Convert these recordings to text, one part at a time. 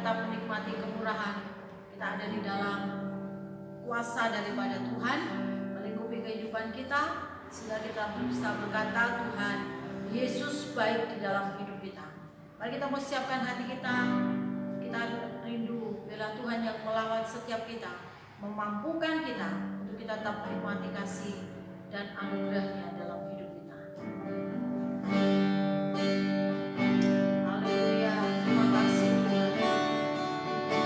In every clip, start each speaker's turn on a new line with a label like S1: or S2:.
S1: tetap menikmati kemurahan. Kita ada di dalam kuasa daripada Tuhan melingkupi kehidupan kita, sehingga kita bisa berkata Tuhan Yesus baik di dalam hidup kita. Mari kita mau siapkan hati kita. Kita rindu bila Tuhan yang melawat setiap kita, memampukan kita untuk kita tetap menikmati kasih dan anugerahnya dalam hidup kita. Haleluya, terima kasih Tuhan, aku rindu.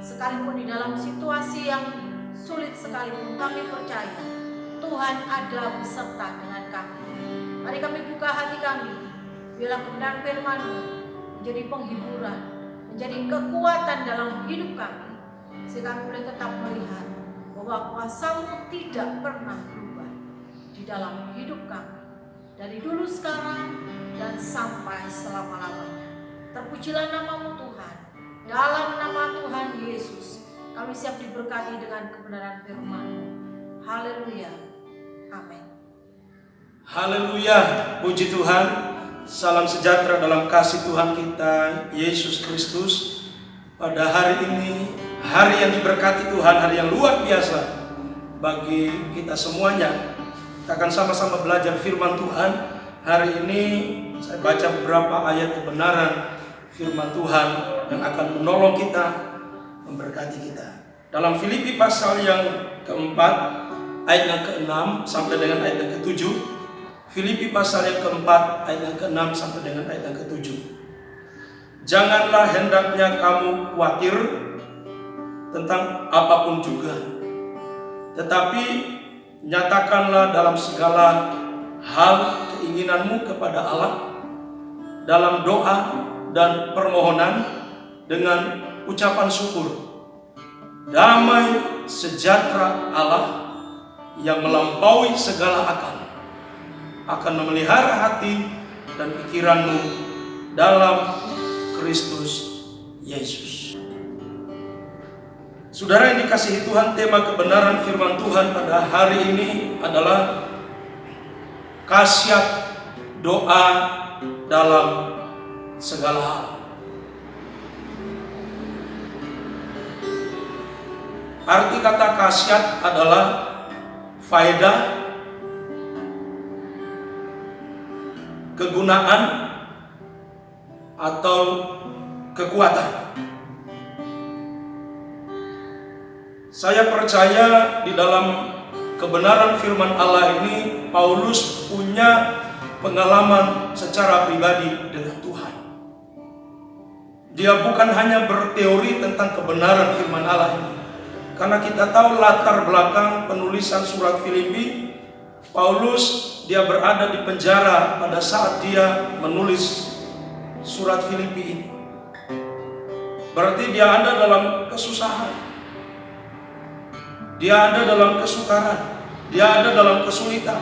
S2: Sekalipun di dalam situasi yang sulit sekalipun, kami percaya Tuhan ada beserta dengan kami. Mari kami buka hati kami, biarlah kebenaran firman-Mu menjadi penghiburan, menjadi kekuatan dalam hidup kami. sehingga kami boleh tetap melihat bahwa kuasa-Mu tidak pernah berubah di dalam hidup kami, dari dulu sekarang dan sampai selama-lamanya. Terpujilah nama-Mu Tuhan. Dalam nama Tuhan Yesus kami siap diberkati dengan kebenaran firman-Mu. Haleluya. Amin.
S3: Haleluya, puji Tuhan. Salam sejahtera dalam kasih Tuhan kita Yesus Kristus. Pada hari ini, hari yang diberkati Tuhan, hari yang luar biasa bagi kita semuanya. Kita akan sama-sama belajar firman Tuhan. Hari ini saya baca beberapa ayat kebenaran firman Tuhan yang akan menolong kita, memberkati kita. Dalam Filipi pasal yang keempat, ayat yang ke-6 sampai dengan ayat yang ke-7. Filipi pasal yang keempat, ayat yang ke-6 sampai dengan ayat yang ke-7. Janganlah hendaknya kamu khawatir tentang apapun juga, tetapi nyatakanlah dalam segala hal keinginanmu kepada Allah dalam doa dan permohonan dengan ucapan syukur. Damai sejahtera Allah yang melampaui segala akal akan memelihara hati dan pikiranmu dalam Kristus Yesus. Saudara yang dikasihi Tuhan, tema kebenaran firman Tuhan pada hari ini adalah khasiat doa dalam segala hal. Arti kata khasiat adalah faedah, kegunaan, atau kekuatan. Saya percaya di dalam kebenaran firman Allah ini Paulus punya pengalaman secara pribadi dengan Tuhan. Dia bukan hanya berteori tentang kebenaran firman Allah ini. Karena kita tahu latar belakang penulisan surat Filipi, Paulus dia berada di penjara pada saat dia menulis surat Filipi ini. Berarti dia ada dalam kesusahan, dia ada dalam kesukaran, dia ada dalam kesulitan.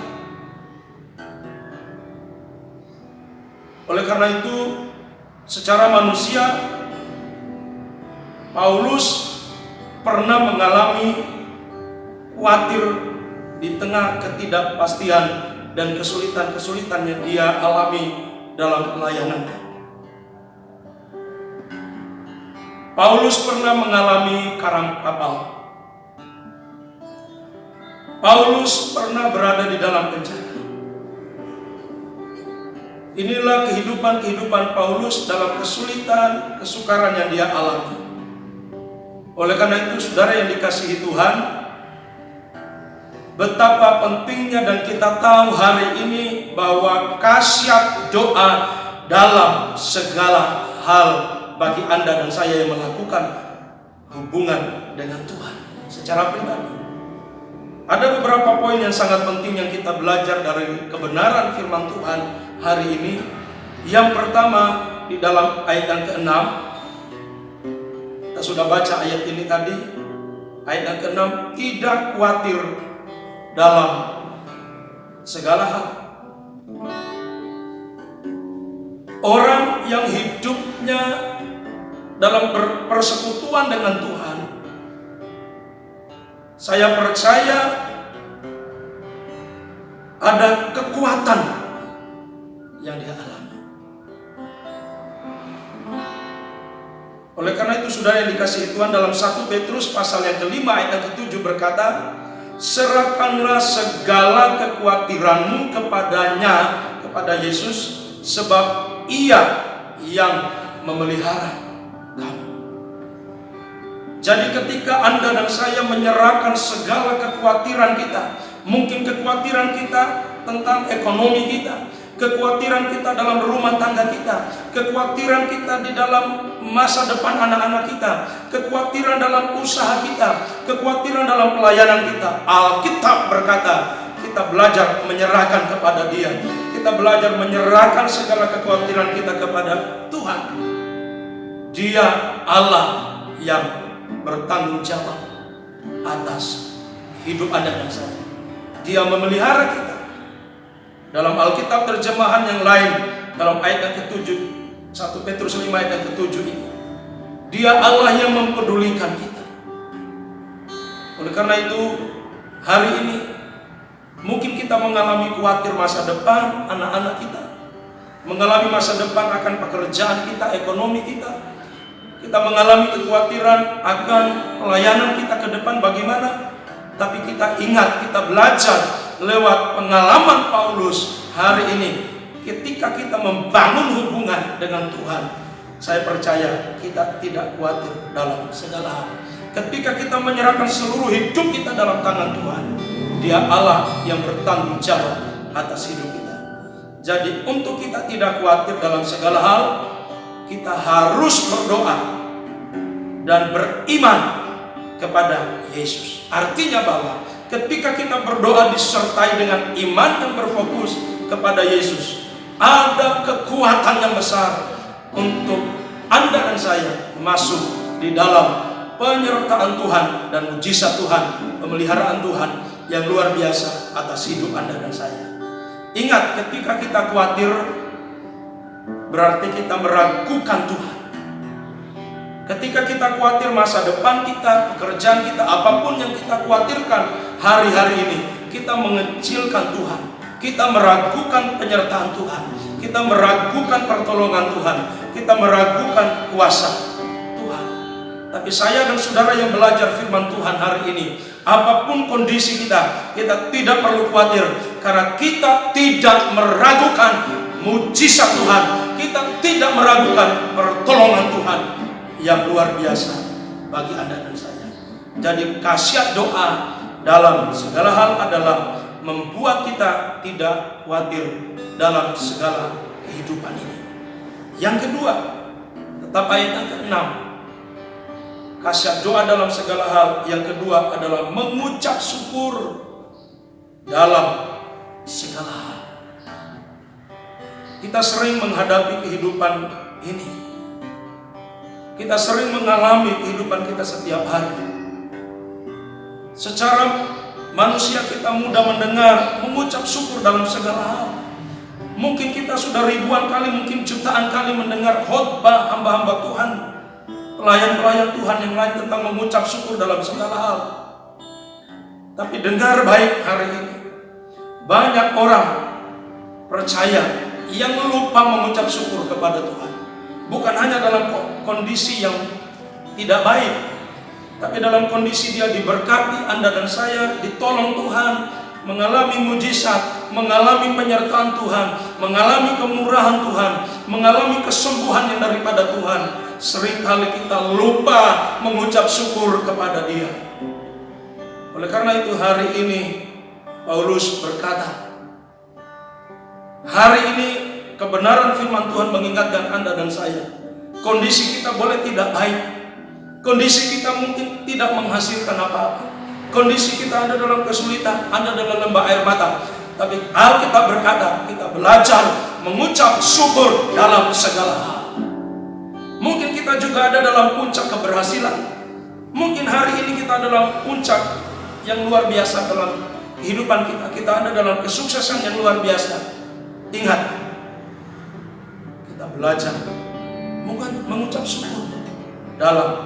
S3: Oleh karena itu, secara manusia, Paulus pernah mengalami khawatir di tengah ketidakpastian dan kesulitan-kesulitan yang dia alami dalam pelayanannya. Paulus pernah mengalami karam kapal. Paulus pernah berada di dalam penjara. Inilah kehidupan Paulus dalam kesulitan, kesukaran yang dia alami. Oleh karena itu, saudara yang dikasihi Tuhan, betapa pentingnya dan kita tahu hari ini bahwa khasiat doa dalam segala hal bagi Anda dan saya yang melakukan hubungan dengan Tuhan secara pribadi. Ada beberapa poin yang sangat penting yang kita belajar dari kebenaran firman Tuhan hari ini. Yang pertama, di dalam ayat yang ke-6, kita sudah baca ayat ini tadi. Ayat yang ke-6, tidak khawatir dalam segala hal. Orang yang hidupnya dalam persekutuan dengan Tuhan, saya percaya ada kekuatan yang dia alami. Oleh karena itu, saudara yang dikasihi Tuhan, dalam 1 Petrus pasal yang ke-5 ayat yang ke-7 berkata, serahkanlah segala kekhawatiranmu kepadanya, kepada Yesus, sebab Ia yang memelihara kamu. Jadi ketika Anda dan saya menyerahkan segala kekhawatiran kita, mungkin kekhawatiran kita tentang ekonomi kita, kekhawatiran kita dalam rumah tangga kita, kekhawatiran kita di dalam masa depan anak-anak kita, kekhawatiran dalam usaha kita, kekhawatiran dalam pelayanan kita. Alkitab berkata, kita belajar menyerahkan kepada Dia. Kita belajar menyerahkan segala kekhawatiran kita kepada Tuhan. Dia Allah yang bertanggung jawab atas hidup Anda dan saya. Dia memelihara kita. Dalam Alkitab terjemahan yang lain, dalam ayat yang ke-7, 1 Petrus 5 ayat yang ke-7 ini, Dia Allah yang mempedulikan kita. Oleh karena itu, hari ini mungkin kita mengalami khawatir masa depan anak-anak kita, mengalami masa depan akan pekerjaan kita, ekonomi kita. Kita mengalami kekhawatiran akan pelayanan kita ke depan bagaimana. Tapi kita ingat, kita belajar lewat pengalaman Paulus hari ini. Ketika kita membangun hubungan dengan Tuhan, saya percaya kita tidak khawatir dalam segala hal. Ketika kita menyerahkan seluruh hidup kita dalam tangan Tuhan, Dia Allah yang bertanggung jawab atas hidup kita. Jadi untuk kita tidak khawatir dalam segala hal, kita harus berdoa dan beriman kepada Yesus. Artinya bahwa ketika kita berdoa disertai dengan iman yang berfokus kepada Yesus, ada kekuatan yang besar untuk Anda dan saya masuk di dalam penyertaan Tuhan dan mujizat Tuhan, pemeliharaan Tuhan yang luar biasa atas hidup Anda dan saya. Ingat, ketika kita khawatir berarti kita meragukan Tuhan. Ketika kita khawatir masa depan kita, pekerjaan kita, apapun yang kita khawatirkan hari-hari ini, kita mengecilkan Tuhan. Kita meragukan penyertaan Tuhan. Kita meragukan pertolongan Tuhan. Kita meragukan kuasa Tuhan. Tapi saya dan saudara yang belajar firman Tuhan hari ini, apapun kondisi kita, kita tidak perlu khawatir. Karena kita tidak meragukan mujizat Tuhan. Kita tidak meragukan pertolongan Tuhan yang luar biasa bagi Anda dan saya. Jadi khasiat doa dalam segala hal adalah membuat kita tidak khawatir dalam segala kehidupan ini. Yang kedua, tetap ayat yang ke-6. Khasiat doa dalam segala hal yang kedua adalah mengucap syukur dalam segala hal. Kita sering menghadapi kehidupan ini. Kita sering mengalami kehidupan kita setiap hari. Secara manusia kita mudah mendengar mengucap syukur dalam segala hal. Mungkin kita sudah ribuan kali, mungkin jutaan kali mendengar khotbah hamba-hamba Tuhan, pelayan-pelayan Tuhan yang lain tentang mengucap syukur dalam segala hal. Tapi dengar baik hari ini, banyak orang percaya yang lupa mengucap syukur kepada Tuhan. Bukan hanya dalam kondisi yang tidak baik, tapi dalam kondisi dia diberkati, Anda dan saya ditolong Tuhan, mengalami mujizat, mengalami penyertaan Tuhan, mengalami kemurahan Tuhan, mengalami kesembuhan yang daripada Tuhan. Seringkali kita lupa mengucap syukur kepada Dia. Oleh karena itu hari ini Paulus berkata, hari ini kebenaran firman Tuhan mengingatkan Anda dan saya. Kondisi kita boleh tidak baik, kondisi kita mungkin tidak menghasilkan apa-apa, kondisi kita ada dalam kesulitan, ada dalam lembah air mata. Tapi Alkitab berkata, kita belajar mengucap syukur dalam segala hal. Mungkin kita juga ada dalam puncak keberhasilan. Mungkin hari ini kita dalam puncak yang luar biasa dalam kehidupan kita. Kita ada dalam kesuksesan yang luar biasa. Ingat, kita belajar mengucap syukur dalam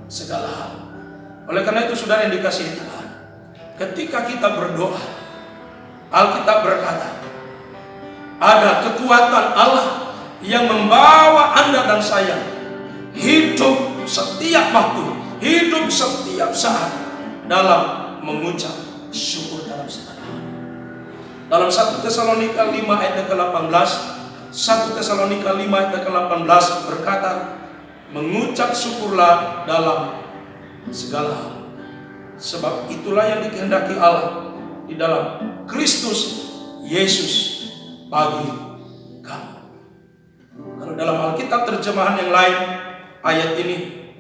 S3: segala hal. Oleh karena itu saudara yang dikasihi Tuhan, ketika kita berdoa, Alkitab berkata, ada kekuatan Allah yang membawa Anda dan saya hidup setiap waktu, hidup setiap saat dalam mengucap syukur dalam segala hal. Dalam 1 Tesalonika 5 ayat ke-18, 1 Tesalonika 5 ayat ke-18 berkata, mengucap syukurlah dalam segala hal, sebab itulah yang dikehendaki Allah di dalam Kristus Yesus bagi kamu. Kalau dalam Alkitab terjemahan yang lain, ayat ini,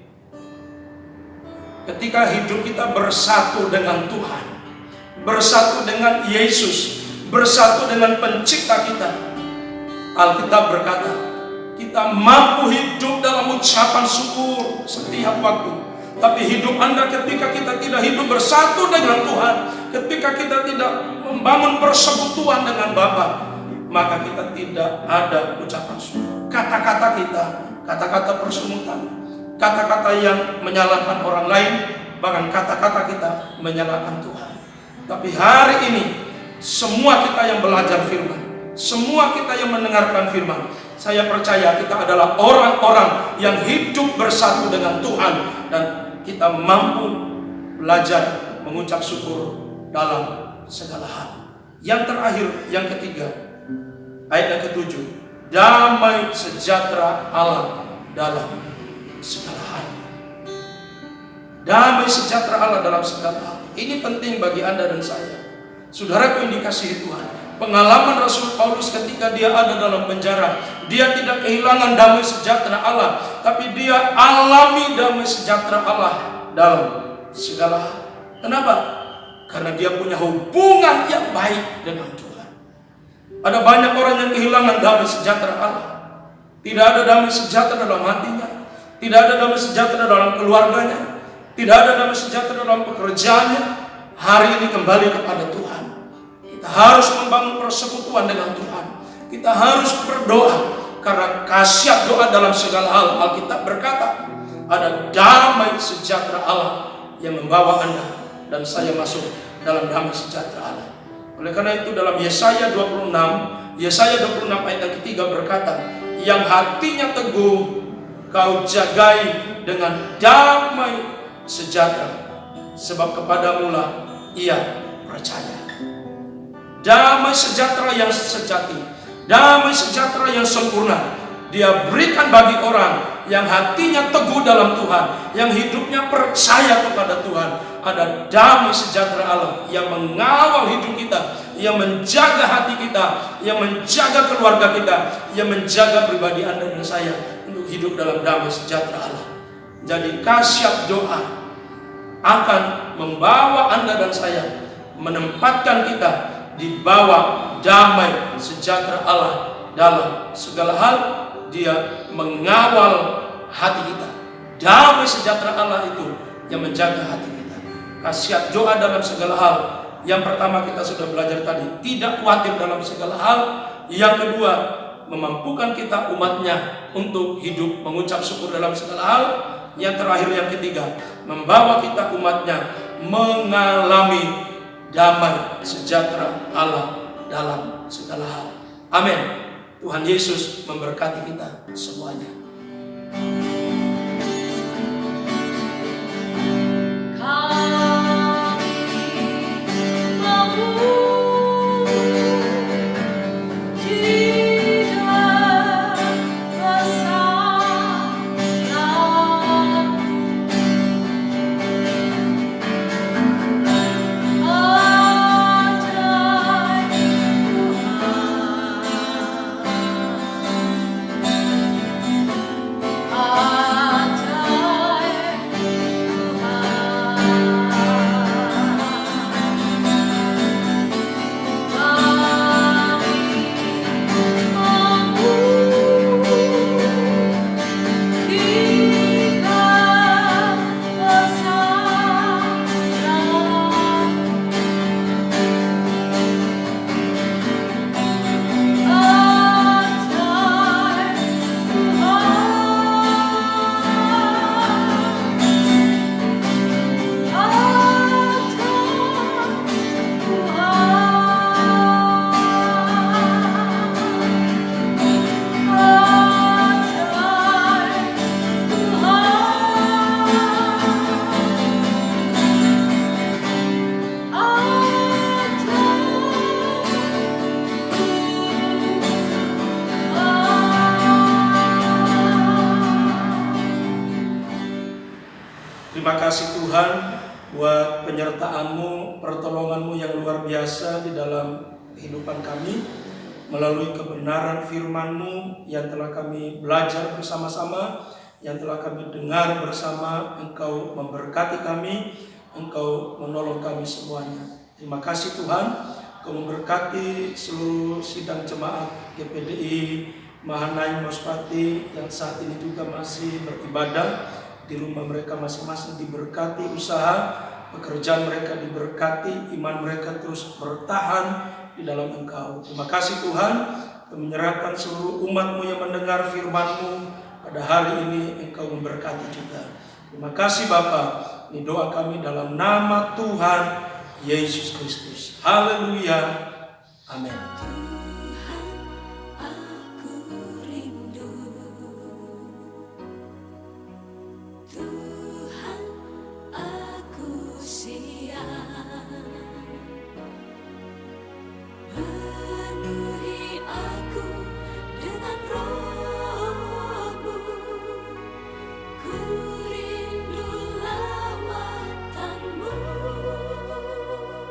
S3: ketika hidup kita bersatu dengan Tuhan, bersatu dengan Yesus, bersatu dengan pencipta kita, Alkitab berkata, kita mampu hidup dalam ucapan syukur setiap waktu. Tapi hidup Anda ketika kita tidak hidup bersatu dengan Tuhan, ketika kita tidak membangun persekutuan dengan Bapa, maka kita tidak ada ucapan syukur. Kata-kata kita, kata-kata persungutan, kata-kata yang menyalahkan orang lain, bahkan kata-kata kita menyalahkan Tuhan. Tapi hari ini semua kita yang belajar firman, semua kita yang mendengarkan firman, saya percaya kita adalah orang-orang yang hidup bersatu dengan Tuhan, dan kita mampu belajar mengucap syukur dalam segala hal. Yang terakhir, yang ketiga, ayat yang ke-7, damai sejahtera Allah dalam segala hal. Damai sejahtera Allah dalam segala hal. Ini penting bagi Anda dan saya. Saudaraku yang dikasihi Tuhan, pengalaman Rasul Paulus ketika dia ada dalam penjara, dia tidak kehilangan damai sejahtera Allah, tapi dia alami damai sejahtera Allah dalam segala hal. Kenapa? Karena dia punya hubungan yang baik dengan Tuhan. Ada banyak orang yang kehilangan damai sejahtera Allah. Tidak ada damai sejahtera dalam hatinya, tidak ada damai sejahtera dalam keluarganya, tidak ada damai sejahtera dalam pekerjaannya. Hari ini kembali kepada Tuhan. Kita harus membangun persekutuan dengan Tuhan. Kita harus berdoa, karena khasiat doa dalam segala hal. Alkitab berkata, ada damai sejahtera Allah yang membawa Anda dan saya masuk dalam damai sejahtera Allah. Oleh karena itu dalam Yesaya 26 ayat yang ketiga berkata, yang hatinya teguh kau jagai dengan damai sejahtera, sebab kepadamu lah ia percaya. Damai sejahtera yang sejati, damai sejahtera yang sempurna, dia berikan bagi orang yang hatinya teguh dalam Tuhan, yang hidupnya percaya kepada Tuhan. Ada damai sejahtera Allah yang mengawal hidup kita, yang menjaga hati kita, yang menjaga keluarga kita, yang menjaga pribadi Anda dan saya untuk hidup dalam damai sejahtera Allah. Jadi khasiat doa akan membawa Anda dan saya, menempatkan kita di bawah damai sejahtera Allah dalam segala hal. Dia mengawal hati kita. Damai sejahtera Allah itu yang menjaga hati kita. Khasiat doa dalam segala hal. Yang pertama kita sudah belajar tadi, tidak khawatir dalam segala hal. Yang kedua, memampukan kita umatnya untuk hidup mengucap syukur dalam segala hal. Yang terakhir, yang ketiga, membawa kita umatnya mengalami damai sejahtera Allah dalam segala hal. Amin. Tuhan Yesus memberkati kita semuanya. Terima kasih Tuhan buat penyertaan-Mu, pertolongan-Mu yang luar biasa di dalam kehidupan kami, melalui kebenaran firman-Mu yang telah kami belajar bersama-sama, yang telah kami dengar bersama. Engkau memberkati kami, Engkau menolong kami semuanya. Terima kasih Tuhan, Engkau memberkati seluruh sidang jemaat GPDI Mahanaim Mospati yang saat ini juga masih beribadah di rumah mereka masing-masing diberkati, usaha pekerjaan mereka diberkati, iman mereka terus bertahan di dalam Engkau. Terima kasih Tuhan, menyerahkan seluruh umat-Mu yang mendengar firman-Mu pada hari ini, Engkau memberkati juga. Terima kasih Bapa. Ini doa kami dalam nama Tuhan Yesus Kristus. Haleluya. Amin.